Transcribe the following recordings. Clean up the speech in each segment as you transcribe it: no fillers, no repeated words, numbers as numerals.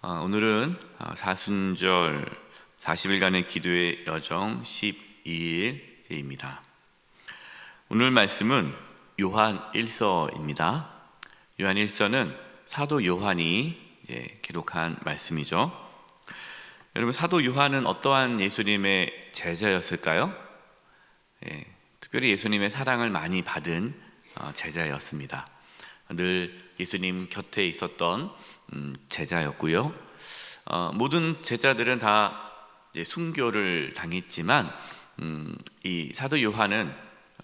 오늘은 사순절 40일간의 기도의 여정 12일째입니다. 오늘 말씀은 요한 1서입니다. 요한 1서는 사도 요한이 기록한 말씀이죠. 여러분, 사도 요한은 어떠한 예수님의 제자였을까요? 특별히 예수님의 사랑을 많이 받은 제자였습니다. 늘 예수님 곁에 있었던 제자였고요. 모든 제자들은 다 순교를 당했지만 이 사도 요한은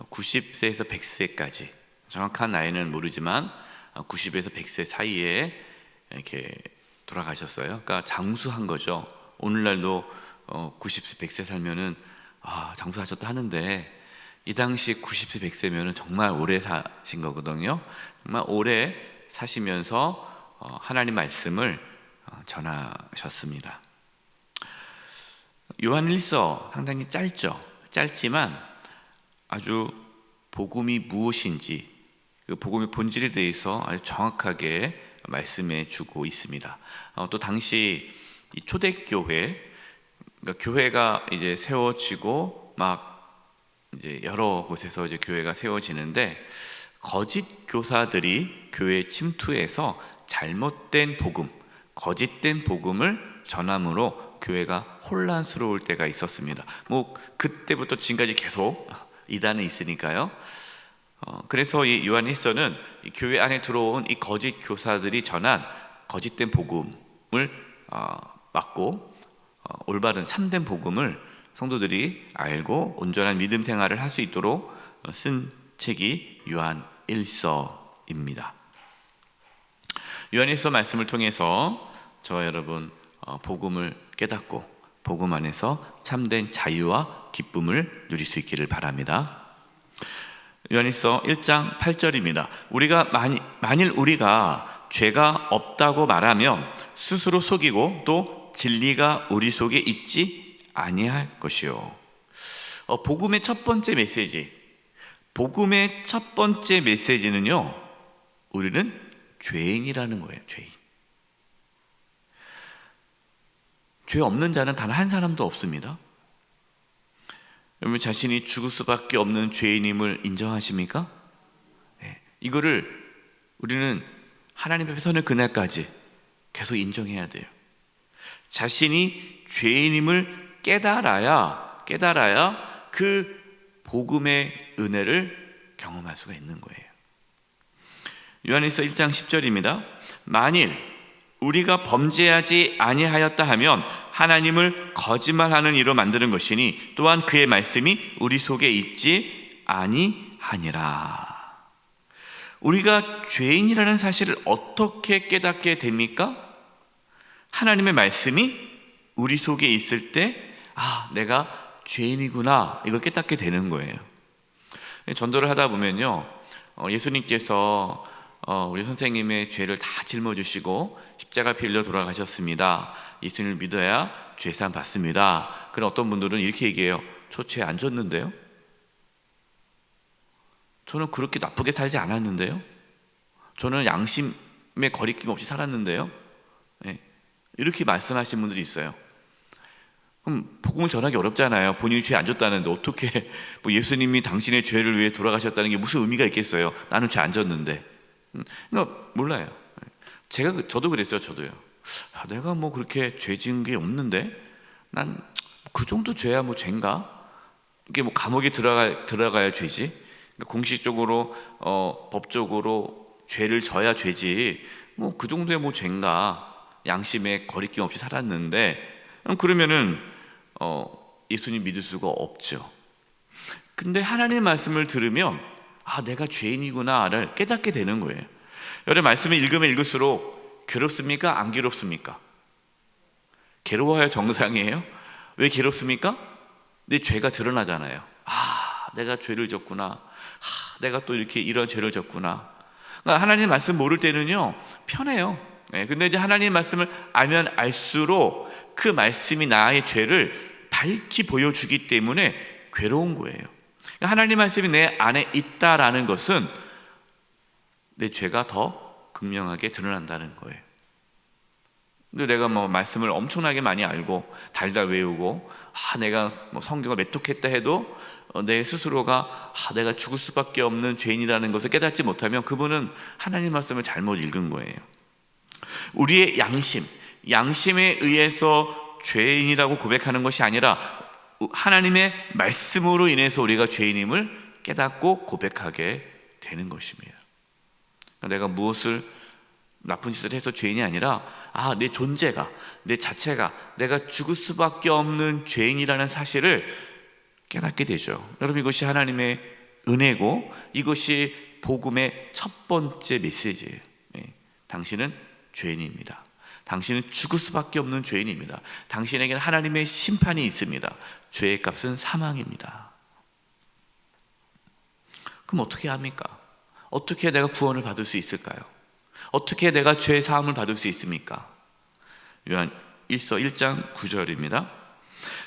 90세에서 100세까지, 정확한 나이는 모르지만 90에서 100세 사이에 이렇게 돌아가셨어요. 그러니까 장수한 거죠. 오늘날도 90세 100세 살면은 장수하셨다 하는데, 이 당시 90세 100세면은 정말 오래 사신 거거든요. 정말 오래 사시면서 하나님 말씀을 전하셨습니다. 요한 1서 상당히 짧지만 아주 복음이 무엇인지, 그 복음의 본질에 대해서 아주 정확하게 말씀해 주고 있습니다. 또 당시 이 초대교회, 그러니까 교회가 이제 세워지고 막 이제 여러 곳에서 이제 교회가 세워지는데, 거짓 교사들이 교회에 침투해서 잘못된 복음, 거짓된 복음을 전함으로 교회가 혼란스러울 때가 있었습니다. 그때부터 지금까지 계속 이단은 있으니까요. 그래서 이 요한 1서는 교회 안에 들어온 이 거짓 교사들이 전한 거짓된 복음을 막고 올바른 참된 복음을 성도들이 알고 온전한 믿음 생활을 할 수 있도록 쓴 책이 요한 1서입니다. 요한 1서 말씀을 통해서 저와 여러분 복음을 깨닫고 복음 안에서 참된 자유와 기쁨을 누릴 수 있기를 바랍니다. 요한 1서 1장 8절입니다. 만일 우리가 죄가 없다고 말하면 스스로 속이고 또 진리가 우리 속에 있지 아니할 것이요. 복음의 첫 번째 메시지는요, 우리는 죄인이라는 거예요. 죄 없는 자는 단 한 사람도 없습니다. 여러분, 자신이 죽을 수밖에 없는 죄인임을 인정하십니까? 이거를 우리는 하나님 앞에 서는 그날까지 계속 인정해야 돼요. 자신이 죄인임을 깨달아야 그 복음의 은혜를 경험할 수가 있는 거예요. 요한일서 1장 10절입니다. 만일 우리가 범죄하지 아니하였다 하면 하나님을 거짓말하는 이로 만드는 것이니 또한 그의 말씀이 우리 속에 있지 아니하니라. 우리가 죄인이라는 사실을 어떻게 깨닫게 됩니까? 하나님의 말씀이 우리 속에 있을 때 내가 죄인이구나, 이걸 깨닫게 되는 거예요. 전도를 하다 보면요, 예수님께서 우리 선생님의 죄를 다 짊어지시고 십자가 빌려 돌아가셨습니다. 예수님을 믿어야 죄사함 받습니다. 그런 어떤 분들은 이렇게 얘기해요. 저 죄 안 졌는데요? 저는 그렇게 나쁘게 살지 않았는데요? 저는 양심에 거리낌 없이 살았는데요? 이렇게 말씀하시는 분들이 있어요. 그럼 복음을 전하기 어렵잖아요. 본인이 죄 안 졌다는데 어떻게 예수님이 당신의 죄를 위해 돌아가셨다는 게 무슨 의미가 있겠어요? 나는 죄 안 졌는데. 몰라요. 저도 그랬어요. 저도요. 내가 그렇게 죄 지은 게 없는데, 난 그 정도 죄야 죄인가? 이게 감옥에 들어가야 죄지. 그러니까 공식적으로 법적으로 죄를 져야 죄지. 그 정도야 죄인가? 양심에 거리낌 없이 살았는데, 그러면은 예수님 믿을 수가 없죠. 근데 하나님의 말씀을 들으면 내가 죄인이구나를 깨닫게 되는 거예요. 여러분, 말씀을 읽으면 읽을수록 괴롭습니까? 안 괴롭습니까? 괴로워야 정상이에요. 왜 괴롭습니까? 내 죄가 드러나잖아요. 내가 죄를 졌구나. 내가 또 이런 죄를 졌구나. 그러니까 하나님 말씀 모를 때는요, 편해요. 근데 이제 하나님 말씀을 알면 알수록 그 말씀이 나의 죄를 밝히 보여주기 때문에 괴로운 거예요. 하나님 말씀이 내 안에 있다라는 것은 내 죄가 더 극명하게 드러난다는 거예요. 근데 내가 뭐 말씀을 엄청나게 많이 알고 달달 외우고 내가 뭐 성경을 매톡했다 해도 내 스스로가 내가 죽을 수밖에 없는 죄인이라는 것을 깨닫지 못하면 그분은 하나님 말씀을 잘못 읽은 거예요. 우리의 양심에 의해서 죄인이라고 고백하는 것이 아니라 하나님의 말씀으로 인해서 우리가 죄인임을 깨닫고 고백하게 되는 것입니다. 내가 무엇을 나쁜 짓을 해서 죄인이 아니라 내 존재가, 내 자체가 내가 죽을 수밖에 없는 죄인이라는 사실을 깨닫게 되죠. 여러분, 이것이 하나님의 은혜고 이것이 복음의 첫 번째 메시지예요. 당신은 죄인입니다. 당신은 죽을 수밖에 없는 죄인입니다. 당신에게는 하나님의 심판이 있습니다. 죄의 값은 사망입니다. 그럼 어떻게 합니까? 어떻게 내가 구원을 받을 수 있을까요? 어떻게 내가 죄 사함을 받을 수 있습니까? 요한 1서 1장 9절입니다.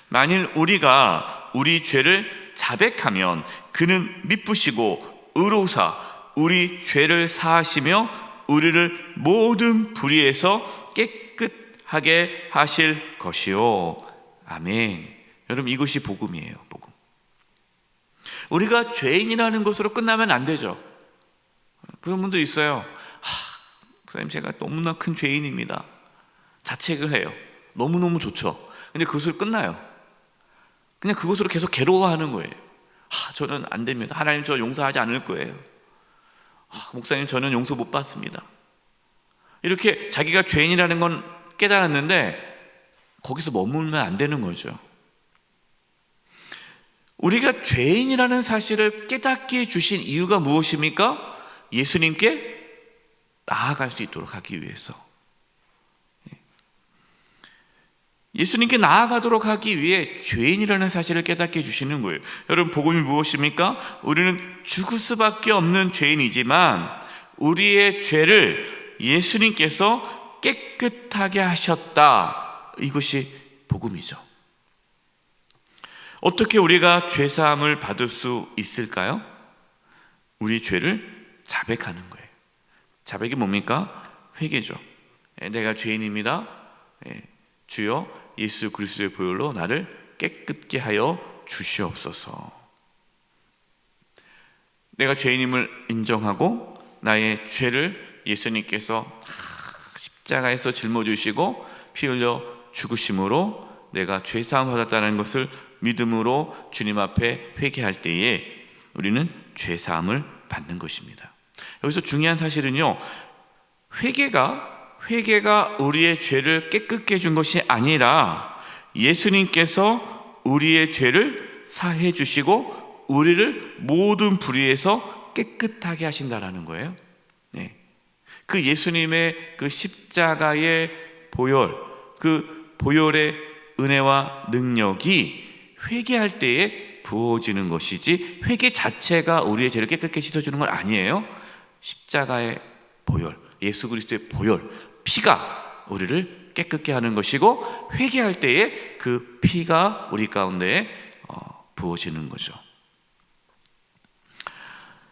만일 우리가 우리 죄를 자백하면 그는 미쁘시고 의로우사 우리 죄를 사하시며 우리를 모든 불의에서 깨끗하게 하실 것이요. 아멘. 여러분, 이것이 복음이에요. 복음. 우리가 죄인이라는 것으로 끝나면 안 되죠. 그런 분들 있어요. 목사님, 제가 너무나 큰 죄인입니다. 자책을 해요. 너무너무 좋죠. 근데 그것으로 끝나요. 그냥 그것으로 계속 괴로워하는 거예요. 저는 안 됩니다. 하나님, 저 용서하지 않을 거예요. 목사님, 저는 용서 못 받습니다. 이렇게 자기가 죄인이라는 건 깨달았는데 거기서 머물면 안 되는 거죠. 우리가 죄인이라는 사실을 깨닫게 해주신 이유가 무엇입니까? 예수님께 나아갈 수 있도록 하기 위해서. 예수님께 나아가도록 하기 위해 죄인이라는 사실을 깨닫게 해주시는 거예요. 여러분, 복음이 무엇입니까? 우리는 죽을 수밖에 없는 죄인이지만 우리의 죄를 예수님께서 깨끗하게 하셨다. 이것이 복음이죠. 어떻게 우리가 죄사함을 받을 수 있을까요? 우리 죄를 자백하는 거예요. 자백이 뭡니까? 회개죠. 내가 죄인입니다. 주여 예수 그리스도의 보혈로 나를 깨끗게 하여 주시옵소서. 내가 죄인임을 인정하고 나의 죄를 예수님께서 십자가에서 짊어지시고 피 흘려 죽으심으로 내가 죄사함 받았다는 것을 믿음으로 주님 앞에 회개할 때에 우리는 죄사함을 받는 것입니다. 여기서 중요한 사실은요, 회개가 우리의 죄를 깨끗게 해준 것이 아니라 예수님께서 우리의 죄를 사해 주시고 우리를 모든 불의에서 깨끗하게 하신다라는 거예요. 그 예수님의 그 십자가의 보혈, 그 보혈의 은혜와 능력이 회개할 때에 부어지는 것이지 회개 자체가 우리의 죄를 깨끗게 씻어주는 건 아니에요. 십자가의 보혈, 예수 그리스도의 보혈, 피가 우리를 깨끗게 하는 것이고 회개할 때에 그 피가 우리 가운데 부어지는 거죠.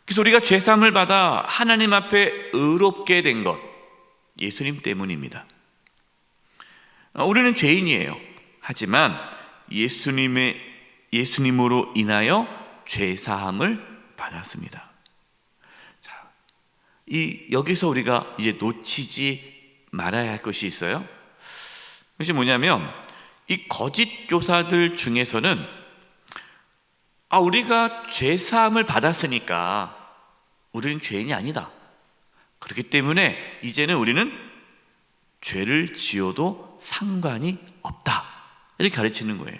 그래서 우리가 죄사함을 받아 하나님 앞에 의롭게 된 것, 예수님 때문입니다. 우리는 죄인이에요. 하지만 예수님으로 인하여 죄사함을 받았습니다. 여기서 우리가 이제 놓치지 말아야 할 것이 있어요. 그것이 뭐냐면 이 거짓 교사들 중에서는 우리가 죄사함을 받았으니까 우리는 죄인이 아니다. 그렇기 때문에 이제는 우리는 죄를 지어도 상관이 없다. 이렇게 가르치는 거예요.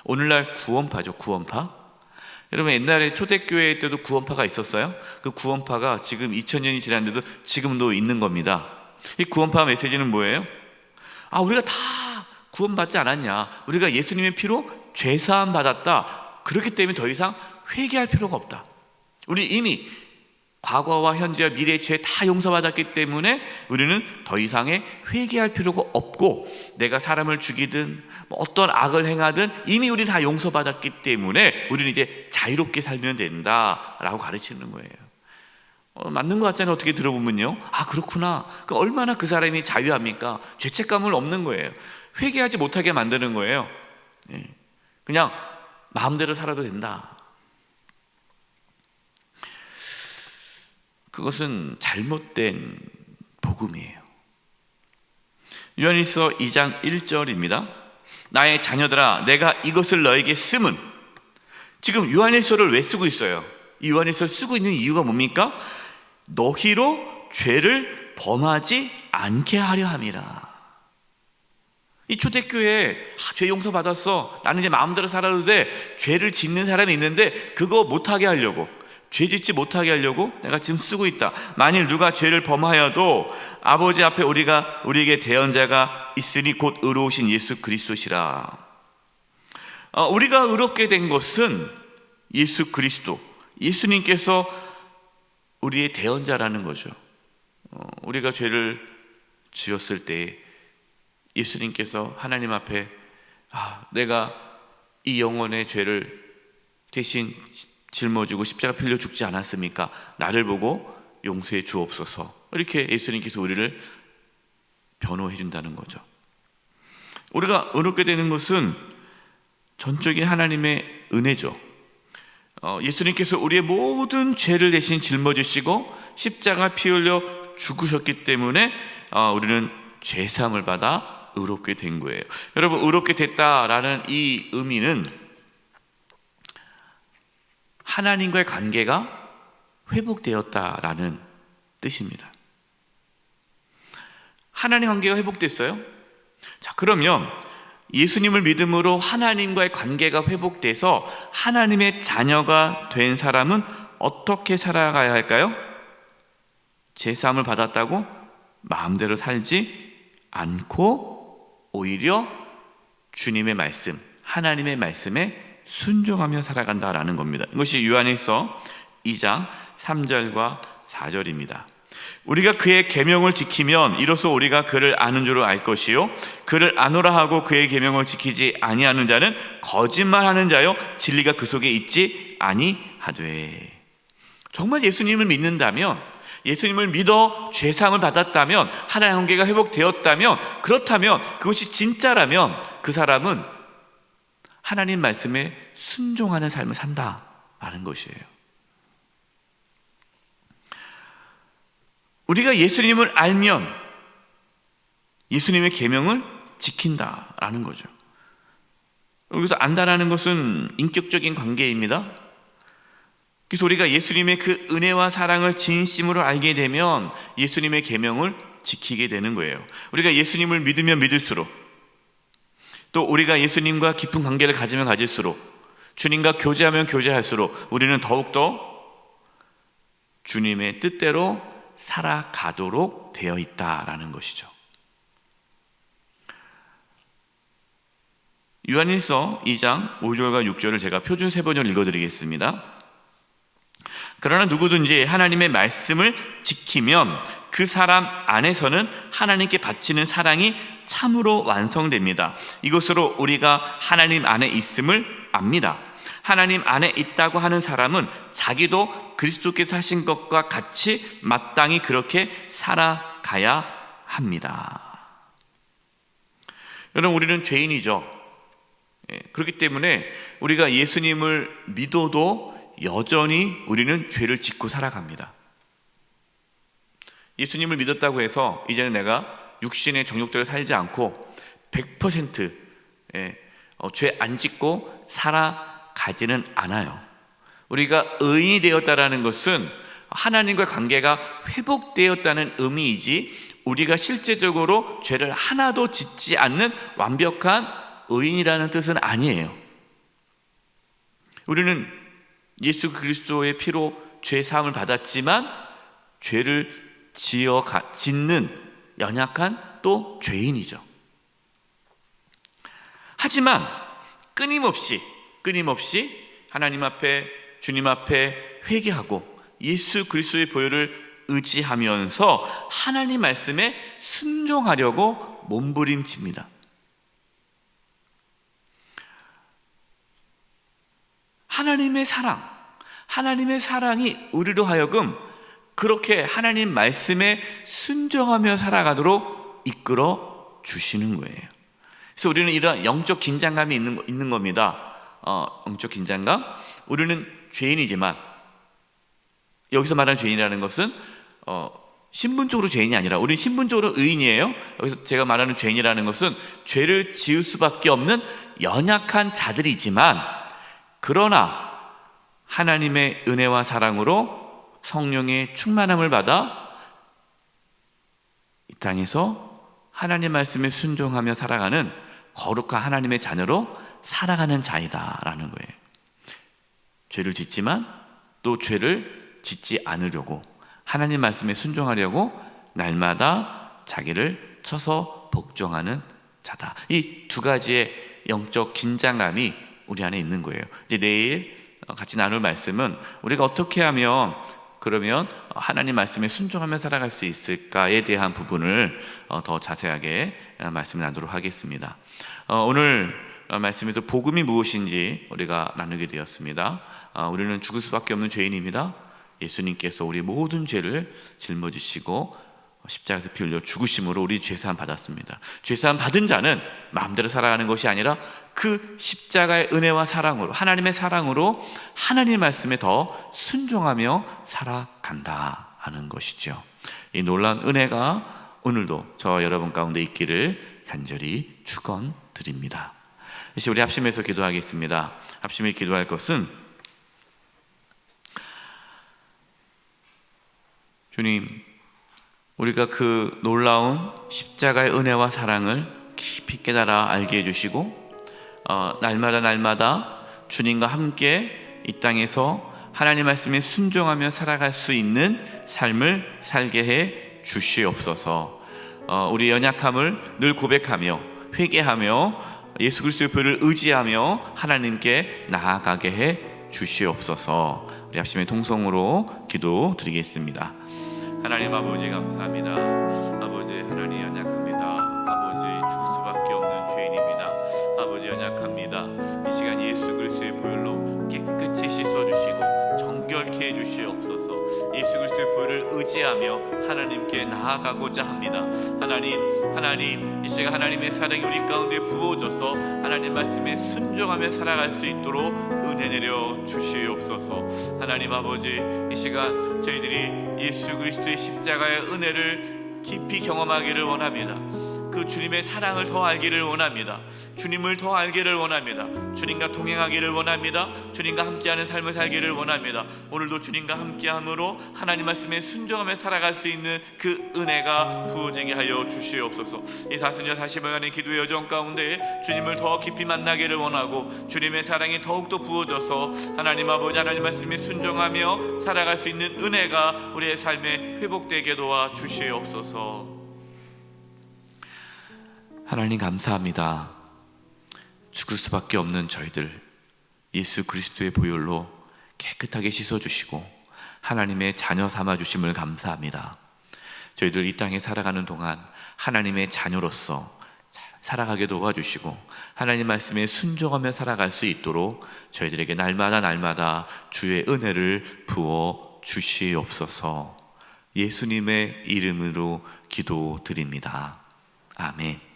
오늘날 구원파죠, 구원파. 여러분, 옛날에 초대교회 때도 구원파가 있었어요. 그 구원파가 지금 2000년이 지났는데도 지금도 있는 겁니다. 이 구원파 메시지는 뭐예요? 우리가 다 구원받지 않았냐, 우리가 예수님의 피로 죄사함 받았다. 그렇기 때문에 더 이상 회개할 필요가 없다. 우리 이미 과거와 현재와 미래의 죄 다 용서받았기 때문에 우리는 더 이상의 회개할 필요가 없고, 내가 사람을 죽이든 어떤 악을 행하든 이미 우리는 다 용서받았기 때문에 우리는 이제 자유롭게 살면 된다라고 가르치는 거예요. 맞는 것 같잖아요. 어떻게 들어보면요. 아, 그렇구나. 얼마나 그 사람이 자유합니까? 죄책감을 없는 거예요. 회개하지 못하게 만드는 거예요. 예. 그냥 마음대로 살아도 된다. 그것은 잘못된 복음이에요. 요한일서 2장 1절입니다. 나의 자녀들아, 내가 이것을 너에게 쓰면. 지금 요한일서를 왜 쓰고 있어요? 이 요한일서를 쓰고 있는 이유가 뭡니까? 너희로 죄를 범하지 않게 하려 함이라. 이 초대교회에 죄 용서 받았어, 나는 이제 마음대로 살아도 돼, 죄를 짓는 사람이 있는데 그거 못하게 하려고, 죄 짓지 못하게 하려고 내가 지금 쓰고 있다. 만일 누가 죄를 범하여도 아버지 앞에 우리에게 대언자가 있으니 곧 의로우신 예수 그리스도시라. 우리가 의롭게 된 것은 예수 그리스도, 예수님께서 우리의 대언자라는 거죠. 우리가 죄를 지었을 때 예수님께서 하나님 앞에 내가 이 영혼의 죄를 대신 짊어지고 십자가 필려 죽지 않았습니까? 나를 보고 용서해 주옵소서. 이렇게 예수님께서 우리를 변호해 준다는 거죠. 우리가 의롭게 되는 것은 전적인 하나님의 은혜죠. 예수님께서 우리의 모든 죄를 대신 짊어지시고 십자가 피 흘려 죽으셨기 때문에 우리는 죄사함을 받아 의롭게 된 거예요. 여러분, 의롭게 됐다라는 이 의미는 하나님과의 관계가 회복되었다라는 뜻입니다. 하나님 관계가 회복됐어요? 자, 그러면 예수님을 믿음으로 하나님과의 관계가 회복돼서 하나님의 자녀가 된 사람은 어떻게 살아가야 할까요? 제사함을 받았다고 마음대로 살지 않고 오히려 주님의 말씀, 하나님의 말씀에 순종하며 살아간다라는 겁니다. 이것이 요한일서 2장 3절과 4절입니다. 우리가 그의 계명을 지키면 이로써 우리가 그를 아는 줄을 알 것이요, 그를 아노라 하고 그의 계명을 지키지 아니하는 자는 거짓말하는 자요, 진리가 그 속에 있지 아니하되. 정말 예수님을 믿는다면, 예수님을 믿어 죄사함을 받았다면, 하나님 관계가 회복되었다면, 그렇다면 그것이 진짜라면 그 사람은 하나님 말씀에 순종하는 삶을 산다라는 것이에요. 우리가 예수님을 알면 예수님의 계명을 지킨다라는 거죠. 여기서 안다라는 것은 인격적인 관계입니다. 그래서 우리가 예수님의 그 은혜와 사랑을 진심으로 알게 되면 예수님의 계명을 지키게 되는 거예요. 우리가 예수님을 믿으면 믿을수록, 또 우리가 예수님과 깊은 관계를 가지면 가질수록, 주님과 교제하면 교제할수록 우리는 더욱더 주님의 뜻대로 살아가도록 되어 있다라는 것이죠. 요한일서 2장 5절과 6절을 제가 표준 세번역을 읽어드리겠습니다. 그러나 누구든지 하나님의 말씀을 지키면 그 사람 안에서는 하나님께 바치는 사랑이 참으로 완성됩니다. 이것으로 우리가 하나님 안에 있음을 압니다. 하나님 안에 있다고 하는 사람은 자기도 그리스도께서 하신 것과 같이 마땅히 그렇게 살아가야 합니다. 여러분, 우리는 죄인이죠. 그렇기 때문에 우리가 예수님을 믿어도 여전히 우리는 죄를 짓고 살아갑니다. 예수님을 믿었다고 해서 이제는 내가 육신의 정욕대로 살지 않고 100% 죄 안 짓고 살아가지는 않아요. 우리가 의인이 되었다라는 것은 하나님과 관계가 회복되었다는 의미이지, 우리가 실제적으로 죄를 하나도 짓지 않는 완벽한 의인이라는 뜻은 아니에요. 우리는 예수 그리스도의 피로 죄 사함을 받았지만 죄를 짓는 연약한 또 죄인이죠. 하지만 끊임없이 하나님 앞에, 주님 앞에 회개하고 예수 그리스도의 보혈을 의지하면서 하나님 말씀에 순종하려고 몸부림칩니다. 하나님의 사랑이 우리로 하여금 그렇게 하나님 말씀에 순종하며 살아가도록 이끌어 주시는 거예요. 그래서 우리는 이런 영적 긴장감이 있는 겁니다. 영적 긴장감. 우리는 죄인이지만, 여기서 말하는 죄인이라는 것은 신분적으로 죄인이 아니라, 우리는 신분적으로 의인이에요. 여기서 제가 말하는 죄인이라는 것은 죄를 지을 수밖에 없는 연약한 자들이지만, 그러나 하나님의 은혜와 사랑으로 성령의 충만함을 받아 이 땅에서 하나님 말씀에 순종하며 살아가는 거룩한 하나님의 자녀로 살아가는 자이다라는 거예요. 죄를 짓지만 또 죄를 짓지 않으려고, 하나님 말씀에 순종하려고 날마다 자기를 쳐서 복종하는 자다. 이 두 가지의 영적 긴장감이 우리 안에 있는 거예요. 이제 내일 같이 나눌 말씀은 우리가 어떻게 하면 그러면 하나님 말씀에 순종하며 살아갈 수 있을까에 대한 부분을 더 자세하게 말씀 나누도록 하겠습니다. 오늘 말씀에서 복음이 무엇인지 우리가 나누게 되었습니다. 우리는 죽을 수밖에 없는 죄인입니다. 예수님께서 우리 모든 죄를 짊어지시고 십자가에서 피 흘려 죽으심으로 우리 죄사함 받았습니다. 죄사함 받은 자는 마음대로 살아가는 것이 아니라 그 십자가의 은혜와 사랑으로, 하나님의 사랑으로 하나님의 말씀에 더 순종하며 살아간다 하는 것이죠. 이 놀라운 은혜가 오늘도 저와 여러분 가운데 있기를 간절히 축원드립니다. 이제 우리 합심해서 기도하겠습니다. 합심해 기도할 것은, 주님, 우리가 그 놀라운 십자가의 은혜와 사랑을 깊이 깨달아 알게 해주시고, 날마다 주님과 함께 이 땅에서 하나님 말씀에 순종하며 살아갈 수 있는 삶을 살게 해 주시옵소서. 우리의 연약함을 늘 고백하며 회개하며 예수 그리스도의 보혈을 의지하며 하나님께 나아가게 해 주시옵소서. 우리 합심의 통성으로 기도드리겠습니다. 하나님 아버지 감사합니다. 아버지, 하나님 연약합니다. 아버지, 죽을 수밖에 없는 죄인입니다. 아버지, 연약합니다. 이 시간 예수 그리스도의 보혈로 깨끗이 씻어주시고 정결케 해주시옵소서. 예수 그리스도의 보혈을 의지하며 하나님께 나아가고자 합니다. 하나님, 이 시간 하나님의 사랑이 우리 가운데 부어져서 하나님 말씀에 순종하며 살아갈 수 있도록 은혜 내려 주시옵소서. 하나님 아버지, 이 시간 저희들이 예수 그리스도의 십자가의 은혜를 깊이 경험하기를 원합니다. 그 주님의 사랑을 더 알기를 원합니다. 주님을 더 알기를 원합니다. 주님과 동행하기를 원합니다. 주님과 함께하는 삶을 살기를 원합니다. 오늘도 주님과 함께함으로 하나님 말씀에 순종하며 살아갈 수 있는 그 은혜가 부어지게 하여 주시옵소서. 이 40년 40일간의 기도의 여정 가운데 주님을 더 깊이 만나기를 원하고, 주님의 사랑이 더욱더 부어져서 하나님 아버지, 하나님 말씀에 순종하며 살아갈 수 있는 은혜가 우리의 삶에 회복되게 도와 주시옵소서. 하나님 감사합니다. 죽을 수밖에 없는 저희들 예수 그리스도의 보혈로 깨끗하게 씻어주시고 하나님의 자녀 삼아주심을 감사합니다. 저희들 이 땅에 살아가는 동안 하나님의 자녀로서 살아가게 도와주시고 하나님 말씀에 순종하며 살아갈 수 있도록 저희들에게 날마다 주의 은혜를 부어 주시옵소서. 예수님의 이름으로 기도드립니다. 아멘.